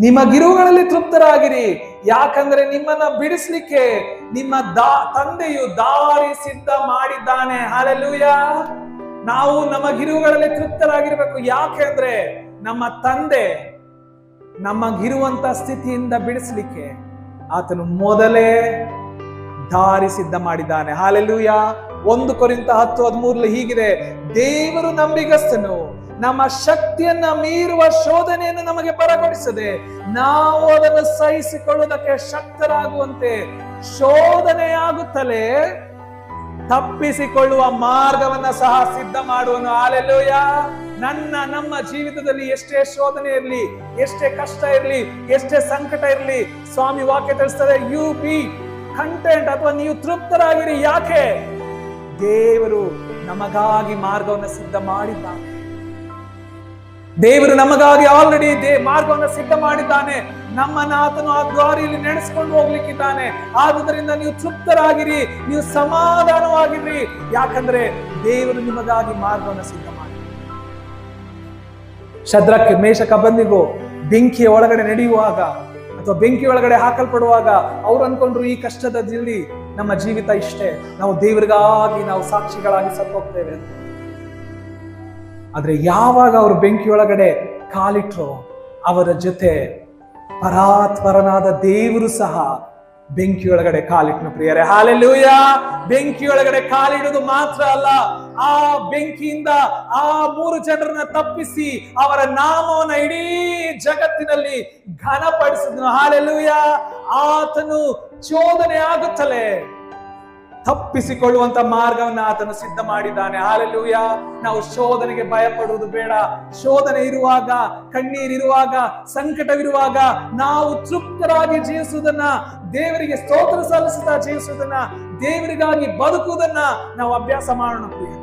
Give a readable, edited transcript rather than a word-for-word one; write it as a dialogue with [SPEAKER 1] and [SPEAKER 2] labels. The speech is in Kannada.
[SPEAKER 1] ನಿಮಗಿರುವುಗಳಲ್ಲಿ ತೃಪ್ತರಾಗಿರಿ, ಯಾಕಂದ್ರೆ ನಿಮ್ಮನ್ನ ಬಿಡಿಸ್ಲಿಕ್ಕೆ ನಿಮ್ಮ ತಂದೆಯು ದಾರಿ ಸಿದ್ಧ ಮಾಡಿದ್ದಾನೆ. ಹಲ್ಲೆಲೂಯ. ನಾವು ನಮಗಿರುವುಗಳಲ್ಲಿ ತೃಪ್ತರಾಗಿರ್ಬೇಕು. ಯಾಕೆ ಅಂದ್ರೆ ನಮ್ಮ ತಂದೆ ನಮಗಿರುವಂತ ಸ್ಥಿತಿಯಿಂದ ಬಿಡಿಸ್ಲಿಕ್ಕೆ ಆತನು ಮೊದಲೇ ದಾರಿ ಸಿದ್ಧ ಮಾಡಿದ್ದಾನೆ. ಹಲ್ಲೆಲೂಯ. 1 ಕೊರಿಂಥ 10:13 ಹೀಗಿದೆ, ದೇವರು ನಂಬಿಗಸ್ತನು, ನಮ್ಮ ಶಕ್ತಿಯನ್ನ ಮೀರುವ ಶೋಧನೆಯನ್ನು ನಮಗೆ ಬರಗೊಡಿಸದೆ ನಾವು ಅದನ್ನು ಸಹಿಸಿಕೊಳ್ಳುವುದಕ್ಕೆ ಶಕ್ತರಾಗುವಂತೆ ಶೋಧನೆಯಾಗುತ್ತಲೇ ತಪ್ಪಿಸಿಕೊಳ್ಳುವ ಮಾರ್ಗವನ್ನ ಸಹ ಸಿದ್ಧ ಮಾಡುವನು. ಹಲ್ಲೆಲೂಯ. ನಮ್ಮ ಜೀವಿತದಲ್ಲಿ ಎಷ್ಟೇ ಶೋಧನೆ ಇರಲಿ, ಎಷ್ಟೇ ಕಷ್ಟ ಇರಲಿ, ಎಷ್ಟೇ ಸಂಕಟ ಇರಲಿ, ಸ್ವಾಮಿ ವಾಕ್ಯ ತಿಳಿಸ್ತದೆ, ಯು ಬಿ ಕಂಟೆಂಟ್, ಅಥವಾ ನೀವು ತೃಪ್ತರಾಗಿರಿ. ಯಾಕೆ? ದೇವರು ನಮಗಾಗಿ ಮಾರ್ಗವನ್ನು ಸಿದ್ಧ ಮಾಡಿದ್ದಾನೆ. ದೇವರು ನಮಗಾಗಿ ಆಲ್ರೆಡಿ ಮಾರ್ಗವನ್ನು ಸಿದ್ಧ ಮಾಡಿದ್ದಾನೆ. ನಮ್ಮನ್ನ ಆತನು ಆ ದಾರಿಯಲ್ಲಿ ನಡೆಸಿಕೊಂಡು ಹೋಗ್ಲಿಕ್ಕಿದ್ದಾನೆ. ಆದುದರಿಂದ ನೀವು ತೃಪ್ತರಾಗಿರಿ, ನೀವು ಸಮಾಧಾನವಾಗಿರಿ, ಯಾಕಂದ್ರೆ ದೇವರು ನಿಮಗಾಗಿ ಮಾರ್ಗವನ್ನು ಸಿದ್ಧ ಮಾಡಿ. ಶದ್ರಕ್, ಮೇಷಕ, ಅಬೇದ್ನೆಗೋ ಬೆಂಕಿಯ ಒಳಗಡೆ ನಡೆಯುವಾಗ ಅಥವಾ ಬೆಂಕಿ ಒಳಗಡೆ ಹಾಕಲ್ಪಡುವಾಗ ಅವ್ರು ಅನ್ಕೊಂಡ್ರು ಈ ಕಷ್ಟದಲ್ಲಿ ನಮ್ಮ ಜೀವಿತ ಇಷ್ಟೇ, ನಾವು ದೇವರಿಗಾಗಿ ನಾವು ಸಾಕ್ಷಿಗಳಾಗಿ ಸತ್ತೋಗ್ತೇವೆ. ಆದ್ರೆ ಯಾವಾಗ ಅವರು ಬೆಂಕಿಯೊಳಗಡೆ ಕಾಲಿಟ್ರು, ಅವರ ಜೊತೆ ಪರಾತ್ಪರನಾದ ದೇವರು ಸಹ ಬೆಂಕಿಯೊಳಗಡೆ ಕಾಲಿಟ್ನು. ಪ್ರಿಯರೇ, ಹಲ್ಲೆಲೂಯ. ಬೆಂಕಿಯೊಳಗಡೆ ಕಾಲಿಡುವುದು ಮಾತ್ರ ಅಲ್ಲ, ಆ ಬೆಂಕಿಯಿಂದ ಆ 3 ಜನರನ್ನ ತಪ್ಪಿಸಿ ಅವರ ನಾಮವನ್ನ ಇಡೀ ಜಗತ್ತಿನಲ್ಲಿ ಘನಪಡಿಸಿದನು. ಹಲ್ಲೆಲೂಯ. ಆತನು ಶೋಧನೆ ಆಗುತ್ತಲೇ ತಪ್ಪಿಸಿಕೊಳ್ಳುವಂತ ಮಾರ್ಗವನ್ನ ಆತನು ಸಿದ್ಧ ಮಾಡಿದ್ದಾನೆ. ಹಲ್ಲೆಲೂಯ. ನಾವು ಶೋಧನೆಗೆ ಭಯ ಪಡುವುದು ಬೇಡ. ಶೋಧನೆ ಇರುವಾಗ, ಕಣ್ಣೀರಿರುವಾಗ, ಸಂಕಟವಿರುವಾಗ ನಾವು ತೃಪ್ತರಾಗಿ ಜೀವಿಸುವುದನ್ನ, ದೇವರಿಗೆ ಸ್ತೋತ್ರ ಸಲ್ಲಿಸುತ್ತಾ ಜೀವಿಸುವುದನ್ನ, ದೇವರಿಗಾಗಿ ಬದುಕುವುದನ್ನ ನಾವು ಅಭ್ಯಾಸ ಮಾಡೋಣ ಪ್ರಿಯ.